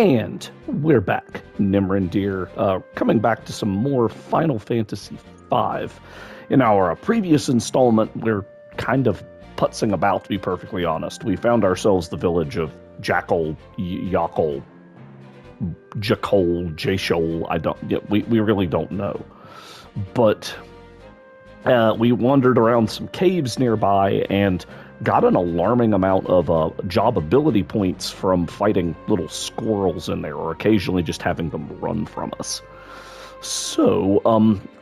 And we're back, Nimrandir, coming back to some more Final Fantasy V. In our previous installment, we're kind of putzing about, to be perfectly honest. We found ourselves the village of Jackal, Yakal, Jakol, Jashol. We really don't know. But we wandered around some caves nearby and got an alarming amount of job ability points from fighting little squirrels in there, or occasionally just having them run from us. So,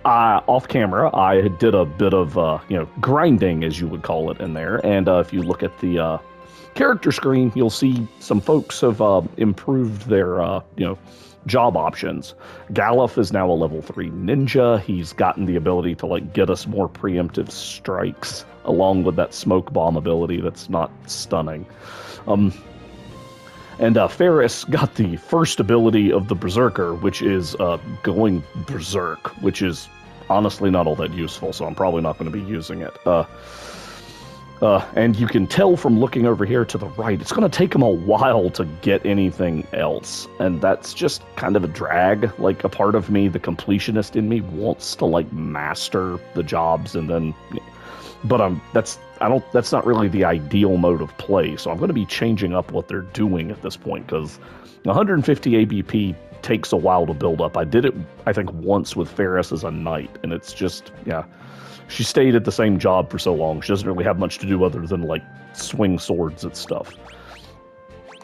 off camera, I did a bit of, grinding, as you would call it, in there. And if you look at the character screen, you'll see some folks have improved their, job options. Galuf is now a level 3 ninja. He's gotten the ability to, get us more preemptive strikes, along with that smoke bomb ability that's not stunning. And Ferris got the first ability of the Berserker, which is going Berserk, which is honestly not all that useful, so I'm probably not going to be using it. And you can tell from looking over here to the right, it's going to take him a while to get anything else, and that's just kind of a drag. Like, a part of me, the completionist in me, wants to, master the jobs, and then... But that's not really the ideal mode of play, so I'm going to be changing up what they're doing at this point, because 150 ABP takes a while to build up. I did it, I think, once with Ferris as a knight, and it's just, she stayed at the same job for so long. She doesn't really have much to do other than, swing swords at stuff.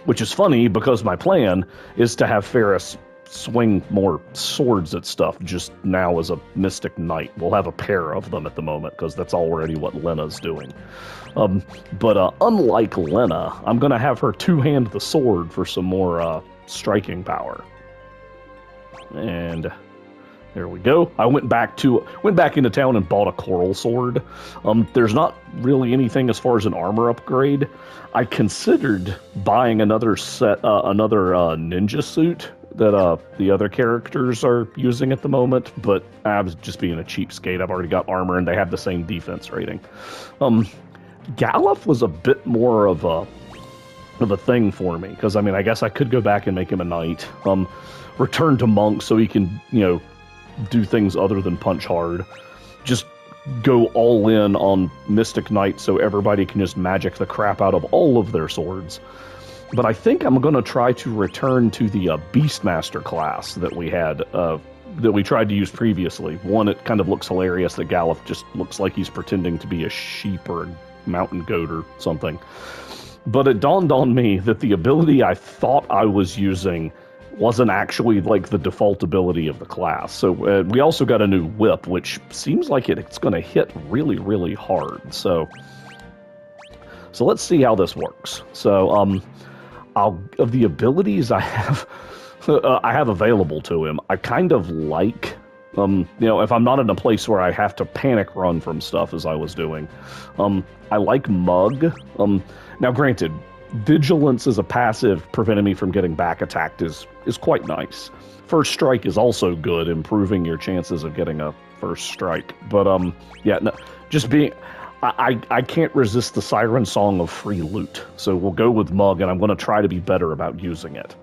Which is funny, because my plan is to have Ferris swing more swords at stuff just now as a mystic knight. We'll have a pair of them at the moment, because that's already what Lena's doing. But unlike Lena, I'm going to have her two-hand the sword for some more striking power. And there we go. I went back into town and bought a coral sword. There's not really anything as far as an armor upgrade. I considered buying another ninja suit that the other characters are using at the moment, but I was just being a cheapskate. I've already got armor, and they have the same defense rating. Galuf was a bit more of a thing for me, because, I guess I could go back and make him a knight. Return to monk so he can, do things other than punch hard. Just go all in on Mystic Knight so everybody can just magic the crap out of all of their swords. But I think I'm going to try to return to the Beastmaster class that we had, that we tried to use previously. One, it kind of looks hilarious that Galuf just looks like he's pretending to be a sheep or a mountain goat or something. But it dawned on me that the ability I thought I was using wasn't actually the default ability of the class. So we also got a new whip, which seems like it's going to hit really, really hard. So let's see how this works. So of the abilities I have available to him, I kind of like, if I'm not in a place where I have to panic run from stuff as I was doing, I like Mug. Now granted, Vigilance as a passive preventing me from getting back attacked is quite nice. First Strike is also good, improving your chances of getting a first strike. But, I can't resist the siren song of free loot. So we'll go with Mug, and I'm going to try to be better about using it.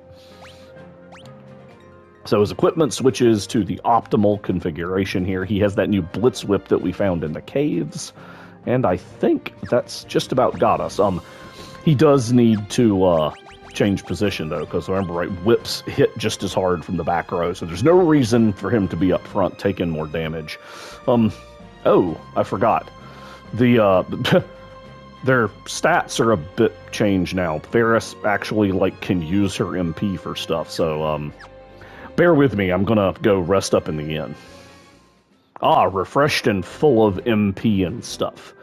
So his equipment switches to the optimal configuration here. He has that new Blitz Whip that we found in the caves. And I think that's just about got us. He does need to change position, though, because remember, right, whips hit just as hard from the back row, so there's no reason for him to be up front taking more damage. Oh, I forgot. Their stats are a bit changed now. Ferris actually, can use her MP for stuff, so, bear with me. I'm gonna go rest up in the inn. Refreshed and full of MP and stuff.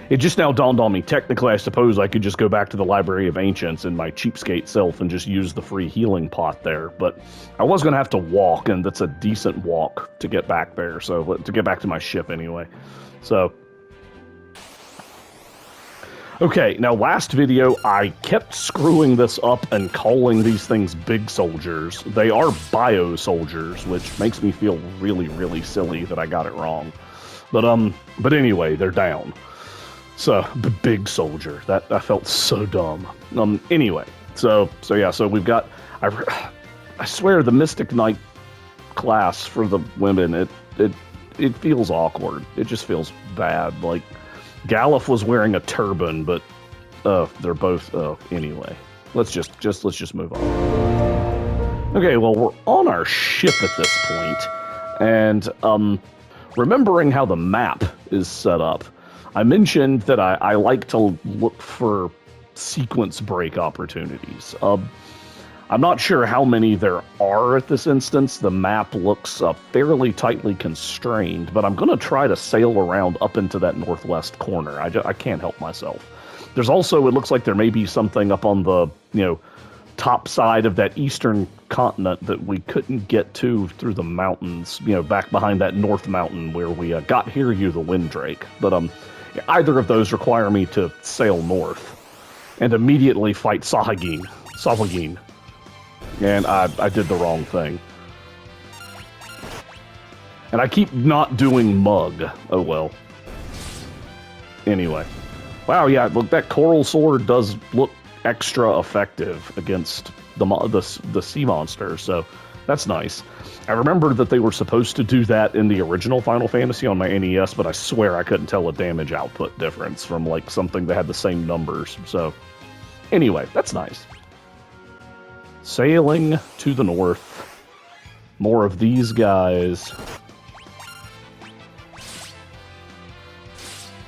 It just now dawned on me, technically I suppose I could just go back to the Library of Ancients in my cheapskate self and just use the free healing pot there, but I was going to have to walk, and that's a decent walk to get back there, so to get back to my ship anyway. So, okay, now last video I kept screwing this up and calling these things big soldiers. They are bio soldiers, which makes me feel really, really silly that I got it wrong. But anyway, they're down. So, big soldier. That I felt so dumb. Anyway, so we've got. I swear the Mystic Knight class for the women, it feels awkward. It just feels bad. Like, Galuf was wearing a turban, but they're both anyway. Let's just move on. Okay, well, we're on our ship at this point, and remembering how the map is set up, I mentioned that I like to look for sequence break opportunities. I'm not sure how many there are at this instance. The map looks fairly tightly constrained, but I'm going to try to sail around up into that northwest corner. I can't help myself. There's also, it looks like there may be something up on the, top side of that eastern continent that we couldn't get to through the mountains, back behind that north mountain where we got Hiryu the Winddrake. But either of those require me to sail north and immediately fight Savagin. And I did the wrong thing. And I keep not doing Mug. Oh well. Anyway. Wow, yeah, look, that Coral Sword does look extra effective against the sea monster, so that's nice. I remember that they were supposed to do that in the original Final Fantasy on my NES, but I swear I couldn't tell a damage output difference from, like, something that had the same numbers. So, anyway, that's nice. Sailing to the north. More of these guys.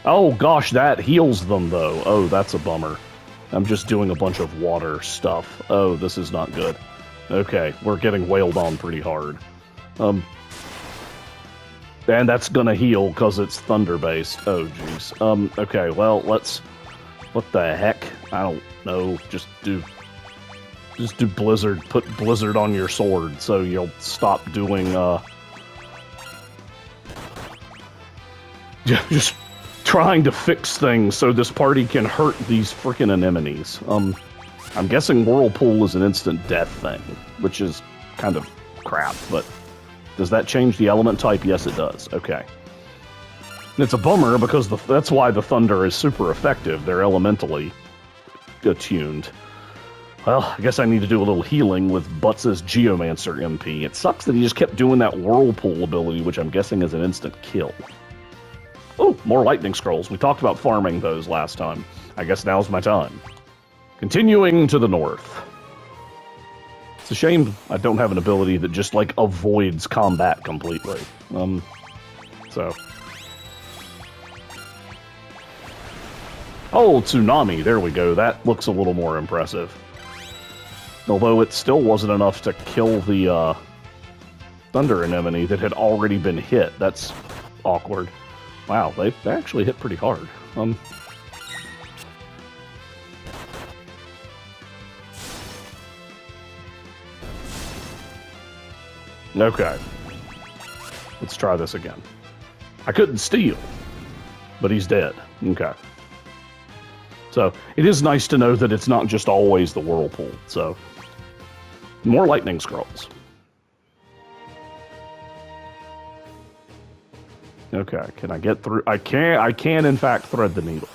Oh, gosh, that heals them, though. Oh, that's a bummer. I'm just doing a bunch of water stuff. Oh, this is not good. Okay, we're getting wailed on pretty hard. And that's gonna heal because it's thunder-based. Oh, jeez. Okay, well, let's... What the heck? I don't know. Just do Blizzard. Put Blizzard on your sword so you'll stop doing, just trying to fix things so this party can hurt these frickin' anemones. I'm guessing Whirlpool is an instant death thing, which is kind of crap, but does that change the element type? Yes, it does. Okay. And it's a bummer because that's why the Thunder is super effective. They're elementally attuned. Well, I guess I need to do a little healing with Butts' Geomancer MP. It sucks that he just kept doing that Whirlpool ability, which I'm guessing is an instant kill. Oh, more lightning scrolls. We talked about farming those last time. I guess now's my time. Continuing to the north. It's a shame I don't have an ability that just, like, avoids combat completely. So. Oh, Tsunami. There we go. That looks a little more impressive. Although it still wasn't enough to kill the, Thunder Anemone that had already been hit. That's awkward. Wow, they actually hit pretty hard. Okay. Let's try this again. I couldn't steal, but he's dead. Okay. So, it is nice to know that it's not just always the Whirlpool, so... More lightning scrolls. Okay, can I get through? I can in fact thread the needle.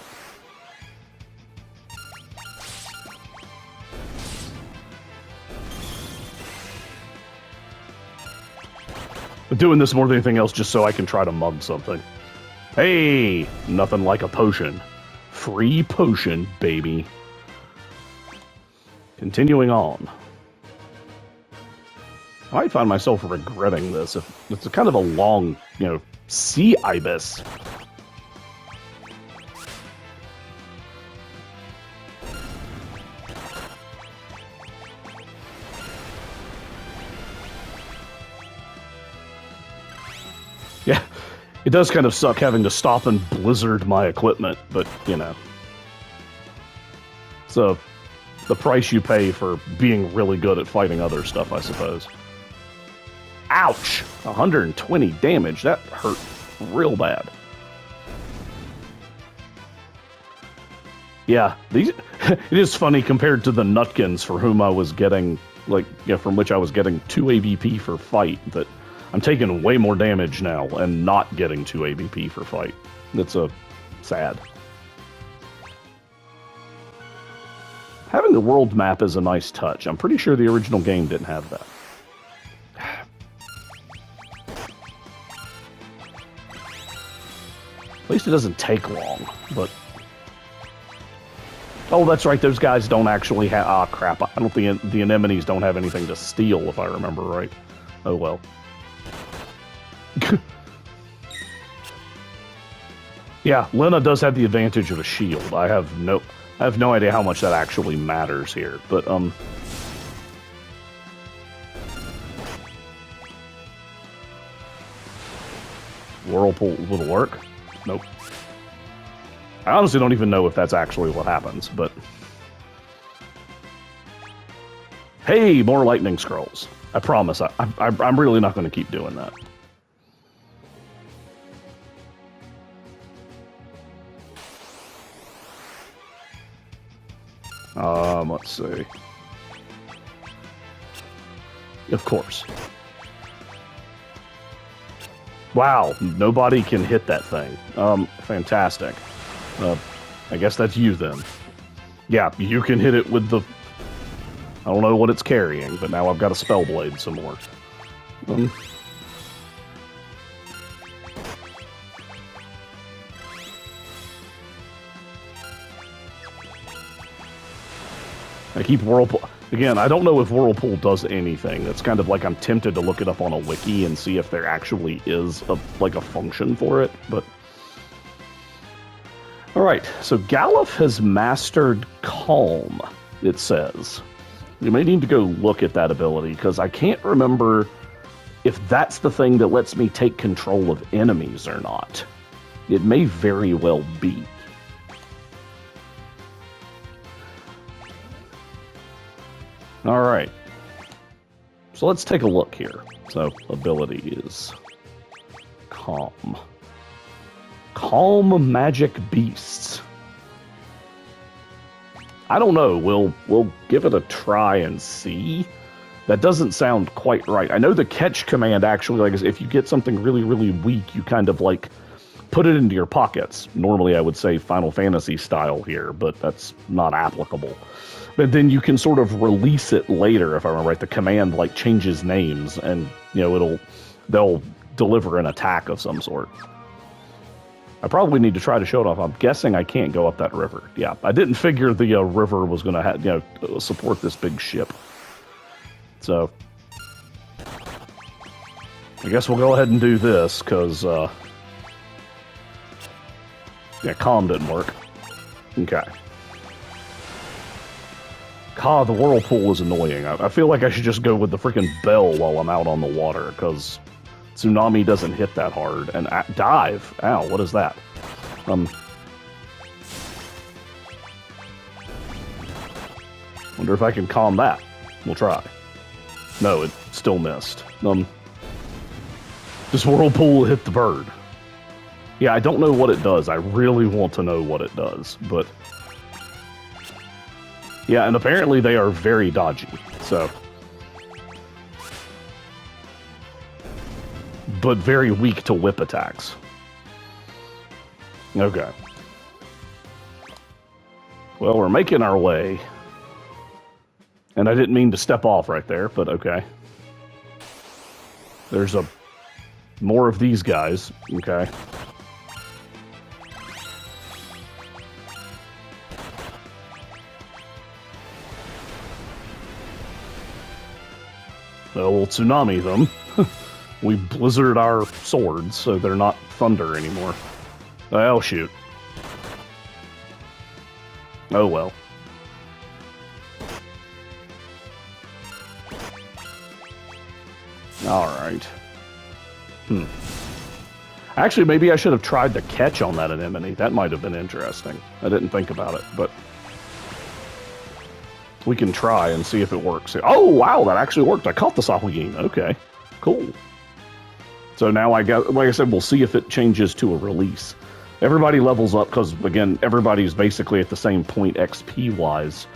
I'm doing this more than anything else just so I can try to mug something. Hey, nothing like a potion. Free potion, baby. Continuing on. I might find myself regretting this. If it's a kind of a long, sea ibis. Yeah, it does kind of suck having to stop and blizzard my equipment, but, So, the price you pay for being really good at fighting other stuff, I suppose. Ouch! 120 damage. That hurt real bad. Yeah, it is funny compared to the Nutkins for whom I was getting, from which I was getting 2 ABP for fight, that I'm taking way more damage now and not getting 2 ABP for fight. That's sad. Having the world map is a nice touch. I'm pretty sure the original game didn't have that. At least it doesn't take long, but... Oh, that's right, those guys don't actually have... Ah, crap. I don't think the anemones don't have anything to steal, if I remember right. Oh, well. Yeah, Lena does have the advantage of a shield. I have no idea how much that actually matters here, but, Whirlpool will work? Nope. I honestly don't even know if that's actually what happens, but... Hey, more lightning scrolls. I promise, I'm really not going to keep doing that. Let's see. Of course. Wow, nobody can hit that thing. Fantastic. I guess that's you then. Yeah, you can hit it with the... I don't know what it's carrying, but now I've got a spell blade some more. I keep Whirlpool... Again, I don't know if Whirlpool does anything. It's kind of like I'm tempted to look it up on a wiki and see if there actually is a function for it, but... Alright, so Galuf has mastered Calm, it says. You may need to go look at that ability, because I can't remember if that's the thing that lets me take control of enemies or not. It may very well be. Alright. So let's take a look here. So, ability is... Calm. Calm magic beasts. I don't know. We'll give it a try and see. That doesn't sound quite right. I know the catch command actually, like, is if you get something really, really weak, you kind of, like, put it into your pockets. Normally, I would say Final Fantasy style here, but that's not applicable. But then you can sort of release it later, if I remember right. The command, like, changes names, and, you know, they'll deliver an attack of some sort. I probably need to try to show it off. I'm guessing I can't go up that river. Yeah, I didn't figure the river was going to support this big ship. So, I guess we'll go ahead and do this, because, yeah, Calm didn't work. Okay. God, the Whirlpool is annoying. I feel like I should just go with the freaking bell while I'm out on the water, because Tsunami doesn't hit that hard. And dive! Ow, what is that? Wonder if I can calm that. We'll try. No, it still missed. This Whirlpool hit the bird. Yeah, I don't know what it does. I really want to know what it does, but... Yeah, and apparently they are very dodgy, so... But very weak to whip attacks. Okay. Well, we're making our way. And I didn't mean to step off right there, but okay. There's more of these guys. Okay. So we'll Tsunami them. We blizzard our swords, so they're not thunder anymore. Oh, shoot. Oh, well. Alright. Actually, maybe I should have tried to catch on that anemone. That might have been interesting. I didn't think about it, but... We can try and see if it works. Oh, wow, that actually worked. I caught the Sakugin. Okay, cool. So now like I said, we'll see if it changes to a release. Everybody levels up because, again, everybody's basically at the same point XP-wise.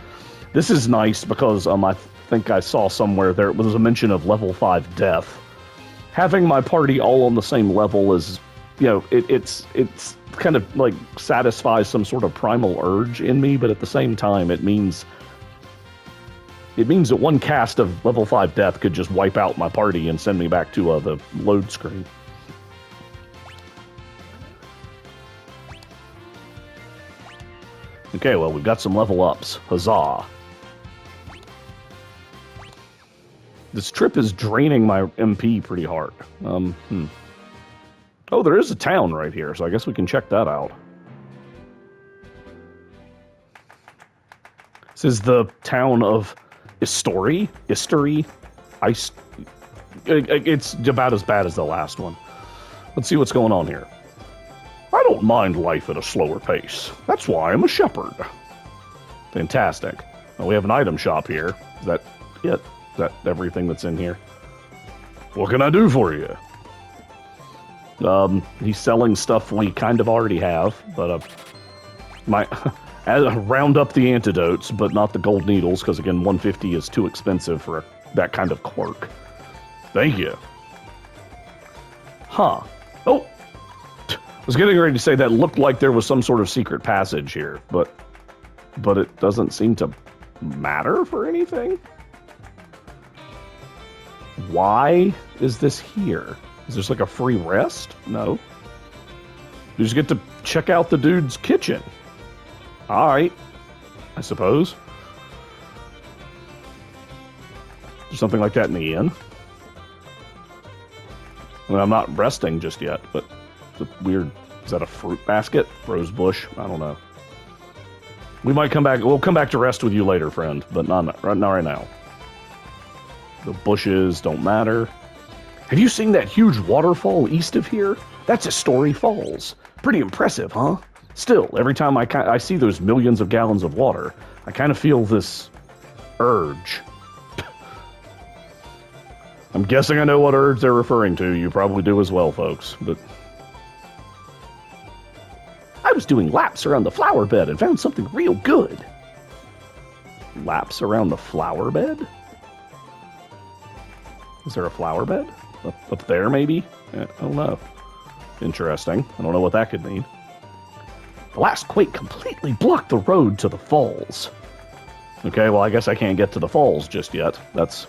This is nice because I think I saw somewhere there was a mention of level 5 death. Having my party all on the same level is, you know, it's kind of like satisfies some sort of primal urge in me, but at the same time it means It means that one cast of level 5 death could just wipe out my party and send me back to the load screen. Okay, well, we've got some level ups. Huzzah. This trip is draining my MP pretty hard. Oh, there is a town right here, so I guess we can check that out. This is the town of Istory. It's about as bad as the last one. Let's see what's going on here. I don't mind life at a slower pace. That's why I'm a shepherd. Fantastic. Well, we have an item shop here. Is that it? Is that everything that's in here? What can I do for you? He's selling stuff we kind of already have, but round up the antidotes, but not the gold needles, because again, 150 is too expensive for that kind of quirk. Thank you. Huh. Oh! I was getting ready to say that looked like there was some sort of secret passage here, but it doesn't seem to matter for anything. Why is this here? Is this like a free rest? No. You just get to check out the dude's kitchen. Alright, I suppose. There's something like that in the inn. I mean, I'm not resting just yet, but it's a weird... Is that a fruit basket? Rose bush? I don't know. We might come back... We'll come back to rest with you later, friend, but not right now. The bushes don't matter. Have you seen that huge waterfall east of here? That's Istory Falls. Pretty impressive, huh? Still, every time I see those millions of gallons of water, I kind of feel this urge. I'm guessing I know what urge they're referring to. You probably do as well, folks. But I was doing laps around the flower bed and found something real good. Laps around the flower bed? Is there a flower bed? Up there, maybe? I don't know. Interesting. I don't know what that could mean. The last quake completely blocked the road to the falls. Okay, well, I guess I can't get to the falls just yet. That's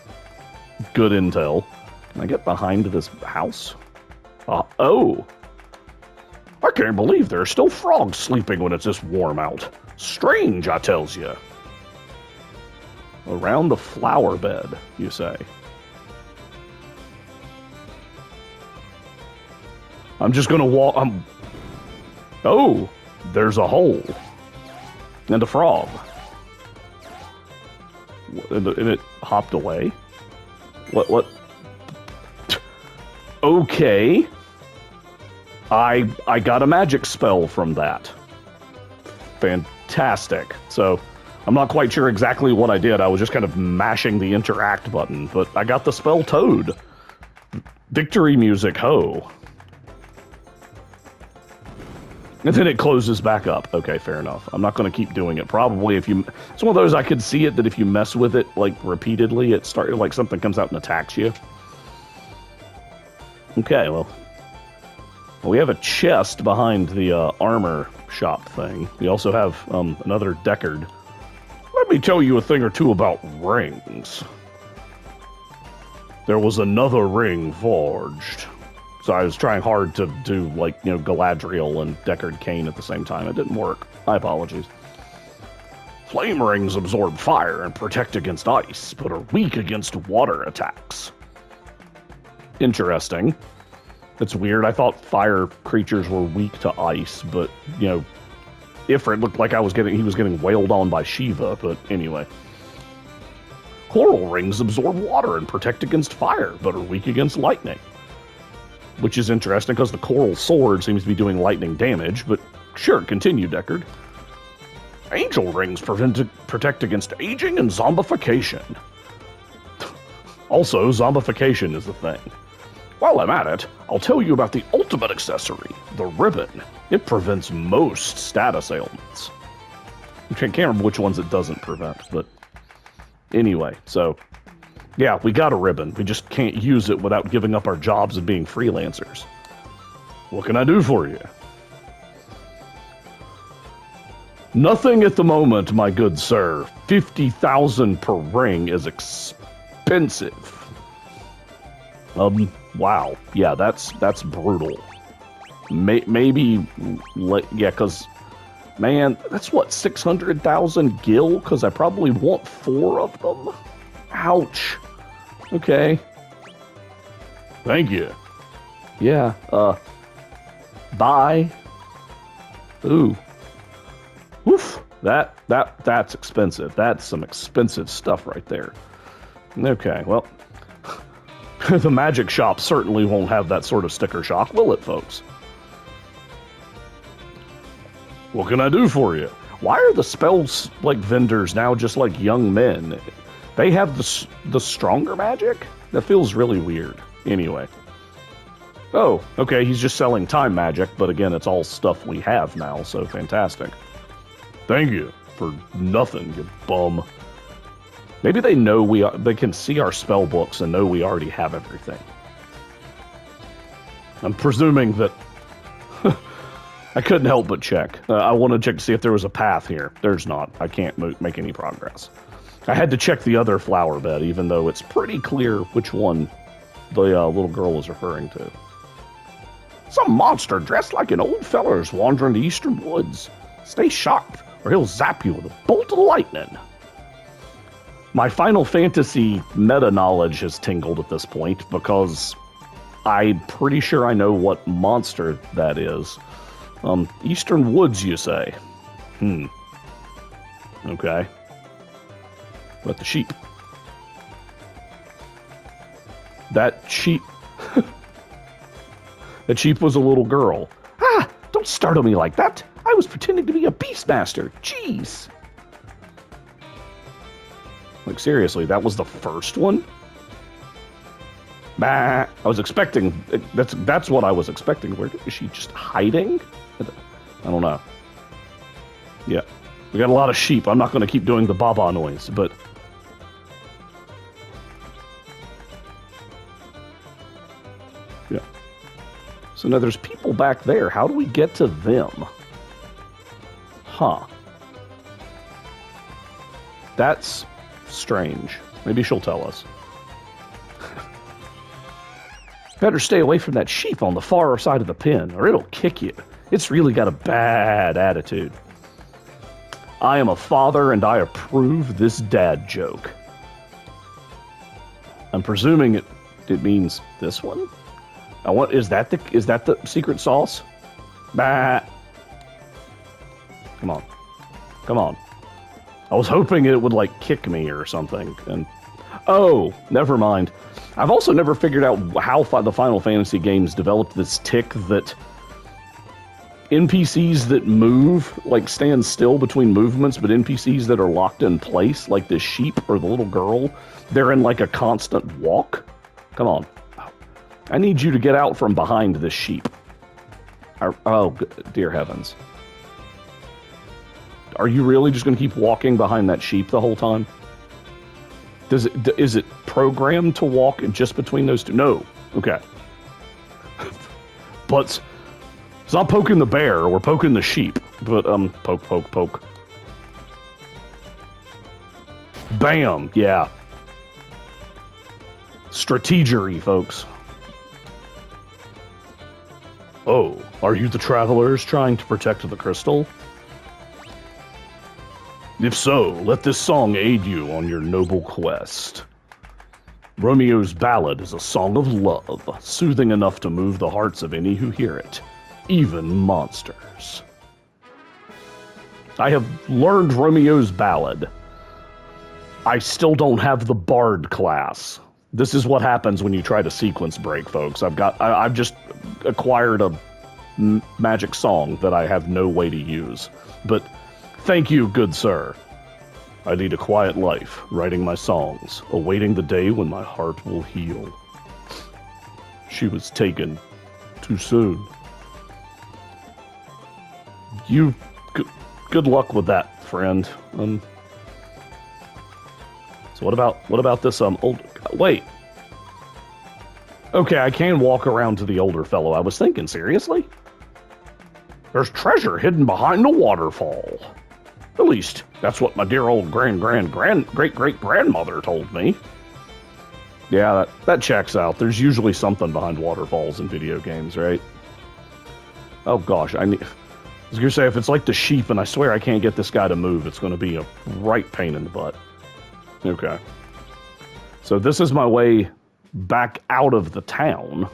good intel. Can I get behind this house? Oh! I can't believe there are still frogs sleeping when it's this warm out. Strange, I tells you. Around the flower bed, you say. I'm just gonna walk... Oh! There's a hole. And a frog. And it hopped away? What? Okay. I got a magic spell from that. Fantastic. So, I'm not quite sure exactly what I did. I was just kind of mashing the interact button, but I got the spell Toad. Victory music, ho. And then it closes back up. Okay, fair enough. I'm not going to keep doing it. Probably if you... It's one of those, I could see it, that if you mess with it, like, repeatedly, it starts, like, something comes out and attacks you. Okay, well, we have a chest behind the armor shop thing. We also have another Deckard. Let me tell you a thing or two about rings. There was another ring forged. So I was trying hard to do, like, you know, Galadriel and Deckard Cain at the same time. It didn't work. My apologies. Flame rings absorb fire and protect against ice, but are weak against water attacks. Interesting. It's weird. I thought fire creatures were weak to ice, but, you know, Ifrit looked like he was getting wailed on by Shiva, but anyway. Coral rings absorb water and protect against fire, but are weak against lightning. Which is interesting, because the coral sword seems to be doing lightning damage, but sure, continue, Deckard. Angel rings protect against aging and zombification. Also, zombification is the thing. While I'm at it, I'll tell you about the ultimate accessory, the ribbon. It prevents most status ailments. I can't remember which ones it doesn't prevent, but anyway, so... Yeah, we got a ribbon. We just can't use it without giving up our jobs of being freelancers. What can I do for you? Nothing at the moment, my good sir. 50,000 per ring is expensive. Wow. Yeah, that's brutal. Maybe, yeah, because, man, that's what, 600,000 gil? Because I probably want 4 of them? Ouch. Okay. Thank you. Yeah, bye. Ooh. Oof. That's expensive. That's some expensive stuff right there. Okay, well, the magic shop certainly won't have that sort of sticker shock, will it, folks? What can I do for you? Why are the spells, like, vendors now just like young men? They have the stronger magic? That feels really weird. Anyway. Oh, okay, he's just selling time magic, but again, it's all stuff we have now, so fantastic. Thank you for nothing, you bum. Maybe they know they can see our spell books and know we already have everything. I'm presuming that I couldn't help but check. I want to check to see if there was a path here. There's not. I can't make any progress. I had to check the other flower bed, even though it's pretty clear which one the little girl was referring to. Some monster dressed like an old feller is wandering the eastern woods. Stay sharp, or he'll zap you with a bolt of lightning. My Final Fantasy meta-knowledge has tingled at this point, because I'm pretty sure I know what monster that is. Eastern Woods, you say? Okay. But the sheep. That sheep... That sheep was a little girl. Ah! Don't startle me like that! I was pretending to be a beastmaster! Jeez! Like, seriously, that was the first one? Bah! I was expecting... That's what I was expecting. Where is she just hiding? I don't know. Yeah. We got a lot of sheep. I'm not going to keep doing the baba noise, but... Yeah. So now there's people back there. How do we get to them? Huh. That's strange. Maybe she'll tell us. Better stay away from that sheep on the far side of the pen, or it'll kick you. It's really got a bad attitude. I am a father, and I approve this dad joke. I'm presuming it means this one. Is that the secret sauce? Bah. Come on. Come on. I was hoping it would, like, kick me or something. And oh, never mind. I've also never figured out how the Final Fantasy games developed this tick that NPCs that move, like, stand still between movements, but NPCs that are locked in place, like the sheep or the little girl, they're in, like, a constant walk. Come on. I need you to get out from behind this sheep. Oh, dear heavens. Are you really just going to keep walking behind that sheep the whole time? Is it programmed to walk just between those two? No. Okay. But it's not poking the bear. We're poking the sheep. But, poke, poke, poke. Bam. Yeah. Strategery, folks. Oh, are you the travelers trying to protect the crystal? If so, let this song aid you on your noble quest. Romeo's ballad is a song of love, soothing enough to move the hearts of any who hear it, even monsters. I have learned Romeo's ballad. I still don't have the bard class. This is what happens when you try to sequence break, folks. I've just acquired a magic song that I have no way to use. But thank you, good sir. I lead a quiet life, writing my songs, awaiting the day when my heart will heal. She was taken too soon. Good luck with that, friend. So what about this old... Wait. Okay, I can walk around to the older fellow. I was thinking, seriously? There's treasure hidden behind the waterfall. At least, that's what my dear old great-great-grandmother told me. Yeah, that checks out. There's usually something behind waterfalls in video games, right? Oh gosh, I was gonna say, if it's like the sheep and I swear I can't get this guy to move, it's gonna be a right pain in the butt. Okay. So this is my way back out of the town.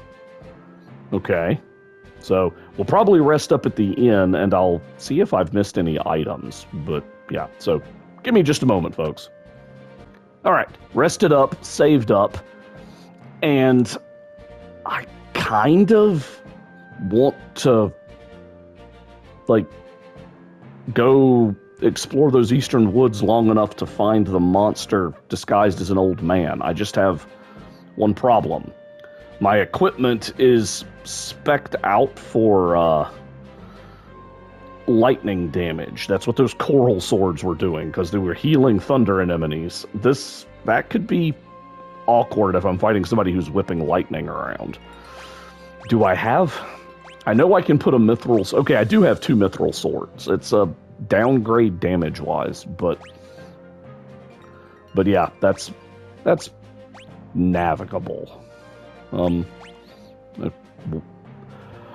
Okay. So we'll probably rest up at the inn and I'll see if I've missed any items. But yeah, so give me just a moment, folks. All right, rested up, saved up, and I kind of want to, like, go explore those eastern woods long enough to find the monster disguised as an old man. I just have one problem. My equipment is spec'd out for lightning damage. That's what those coral swords were doing, because they were healing thunder anemones. That could be awkward if I'm fighting somebody who's whipping lightning around. Do I have... I know I can put a mithril... Okay, I do have 2 mithril swords. It's a downgrade damage-wise, but yeah, that's navigable.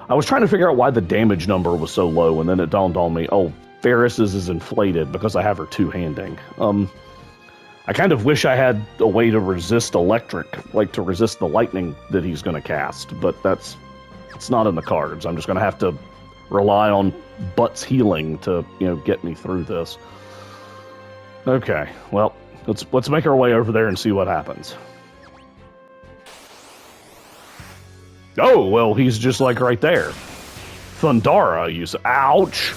I was trying to figure out why the damage number was so low, and then it dawned on me, oh, Ferris's is inflated because I have her two-handing. I kind of wish I had a way to resist electric, like to resist the lightning that he's going to cast, but it's not in the cards. I'm just going to have to rely on Butt's healing to, get me through this. Okay, well, let's make our way over there and see what happens. Oh, well, he's just like right there. Thundara, you say. Ouch!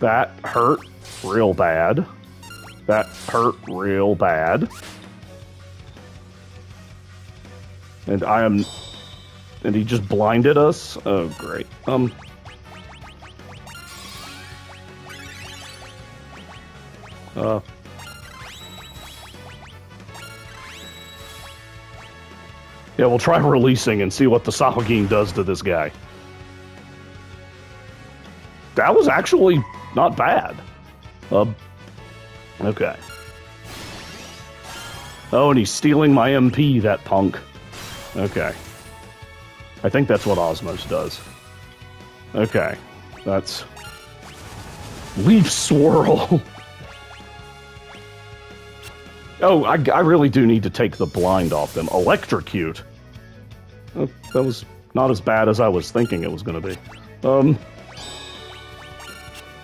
That hurt real bad. That hurt real bad. And and he just blinded us? Oh, great. Yeah, we'll try releasing and see what the Sahagin does to this guy. That was actually not bad. Okay. Oh, and he's stealing my MP, that punk. Okay. I think that's what Osmos does. Okay. That's... Leaf Swirl! Oh, I really do need to take the blind off them. Electrocute. Oh, that was not as bad as I was thinking it was going to be.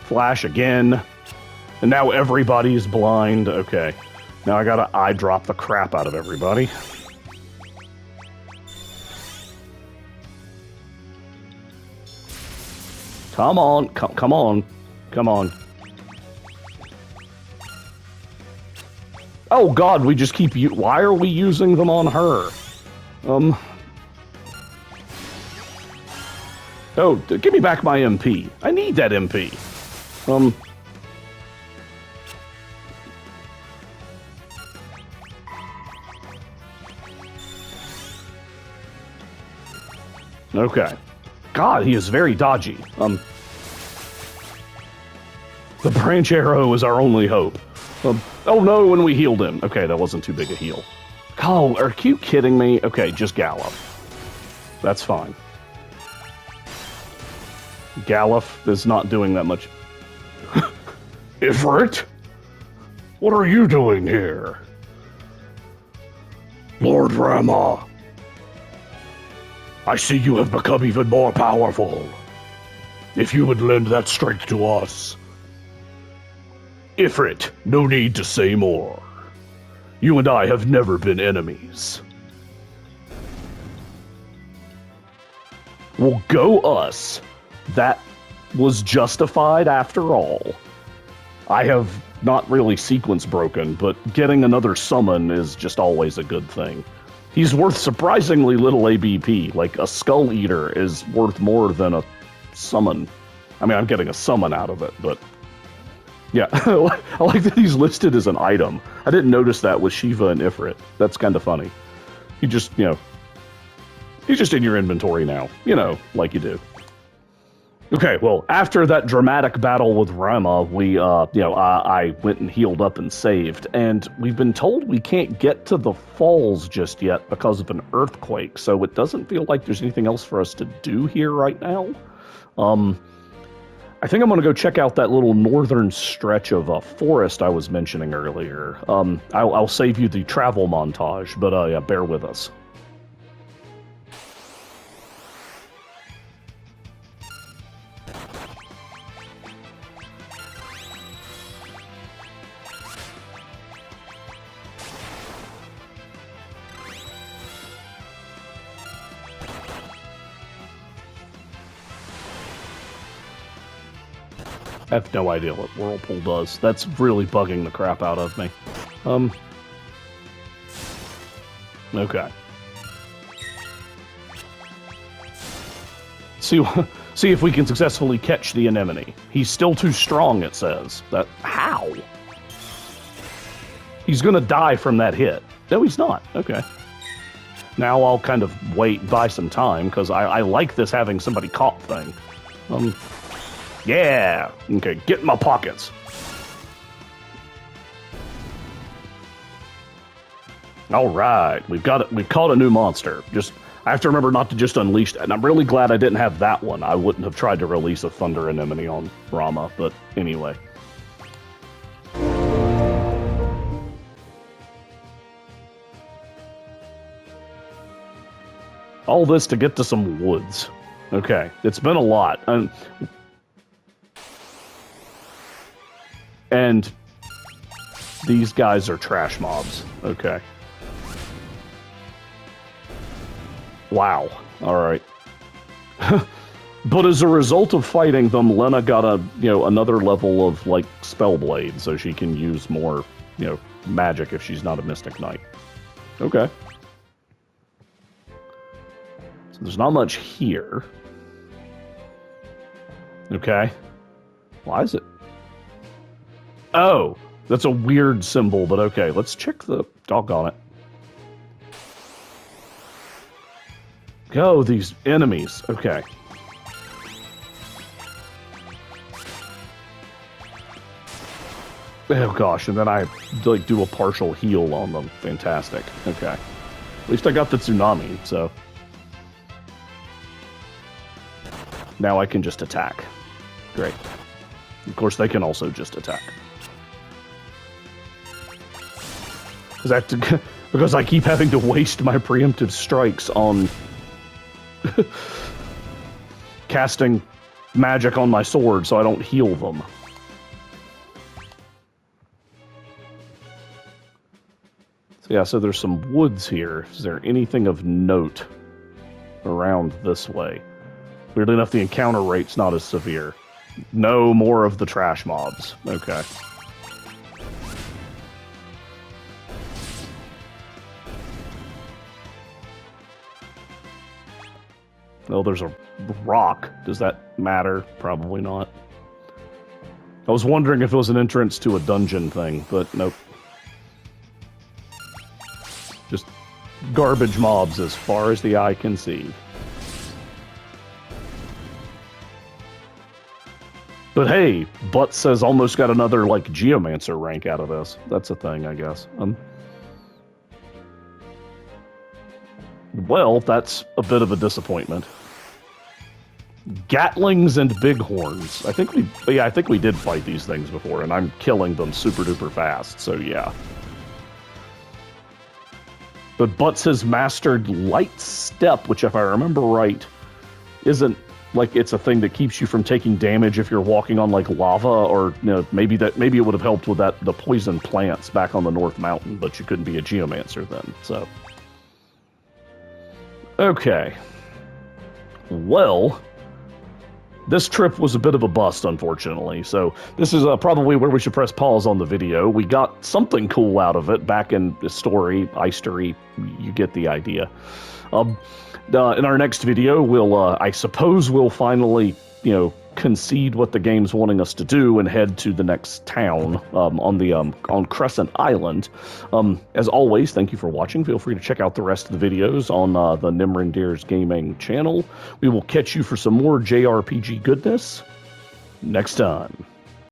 Flash again. And now everybody's blind. Okay. Now I gotta eye drop the crap out of everybody. Come on. Come on. Come on. Oh god, we just keep... Why are we using them on her? Oh, give me back my MP. I need that MP. Okay. God, he is very dodgy. The branch arrow is our only hope. Oh no, when we healed him. Okay, that wasn't too big a heal. Oh, are you kidding me? Okay, just Gallop. That's fine. Gallop is not doing that much. Ifrit? What are you doing here? Lord Rama, I see you have become even more powerful. If you would lend that strength to us. Ifrit, no need to say more. You and I have never been enemies. Well, go us. That was justified after all. I have not really sequence broken, but getting another summon is just always a good thing. He's worth surprisingly little ABP. Like, a Skull Eater is worth more than a summon. I mean, I'm getting a summon out of it, but... Yeah, I like that he's listed as an item. I didn't notice that with Shiva and Ifrit. That's kind of funny. He just, he's just in your inventory now. Like you do. Okay, well, after that dramatic battle with Rama, I went and healed up and saved, and we've been told we can't get to the falls just yet because of an earthquake, so it doesn't feel like there's anything else for us to do here right now. I think I'm going to go check out that little northern stretch of forest I was mentioning earlier. I'll save you the travel montage, but yeah, bear with us. I have no idea what Whirlpool does. That's really bugging the crap out of me. Okay. See if we can successfully catch the anemone. He's still too strong, it says. How? He's gonna die from that hit. No, he's not. Okay. Now I'll kind of wait, buy some time, because I like this having somebody caught thing. Yeah! Okay, get in my pockets. Alright, we've caught a new monster. I have to remember not to just unleash that, and I'm really glad I didn't have that one. I wouldn't have tried to release a Thunder Anemone on Rama, but anyway. All this to get to some woods. Okay, it's been a lot. And these guys are trash mobs. Okay. Wow. All right. But as a result of fighting them, Lena got another level of like Spellblade, so she can use more, magic if she's not a Mystic Knight. Okay. So there's not much here. Okay. Why is it? Oh, that's a weird symbol, but okay. Let's check the... Doggone it. Go, these enemies. Okay. Oh gosh, and then I like do a partial heal on them. Fantastic. Okay. At least I got the tsunami, so... Now I can just attack. Great. Of course, they can also just attack. Because I keep having to waste my preemptive strikes on casting magic on my sword so I don't heal them. So yeah, so there's some woods here. Is there anything of note around this way? Weirdly enough, the encounter rate's not as severe. No more of the trash mobs. Okay. Oh, there's a rock. Does that matter? Probably not. I was wondering if it was an entrance to a dungeon thing, but nope. Just garbage mobs as far as the eye can see. But hey, Butts says almost got another, like, Geomancer rank out of this. That's a thing, I guess. Well, that's a bit of a disappointment. Gatlings and Bighorns. I think we did fight these things before, and I'm killing them super duper fast, so yeah. But Butts has mastered Light Step, which, if I remember right, isn't like it's a thing that keeps you from taking damage if you're walking on like lava, or maybe it would have helped with the poison plants back on the North Mountain, but you couldn't be a Geomancer then. So okay, well, this trip was a bit of a bust, unfortunately. So this is probably where we should press pause on the video. We got something cool out of it back in the story, Istory. You get the idea. In our next video, I suppose we'll finally, concede what the game's wanting us to do and head to the next town on Crescent Island. As always, thank you for watching. Feel free to check out the rest of the videos on the Nimrandir's Gaming channel. We will catch you for some more JRPG goodness next time.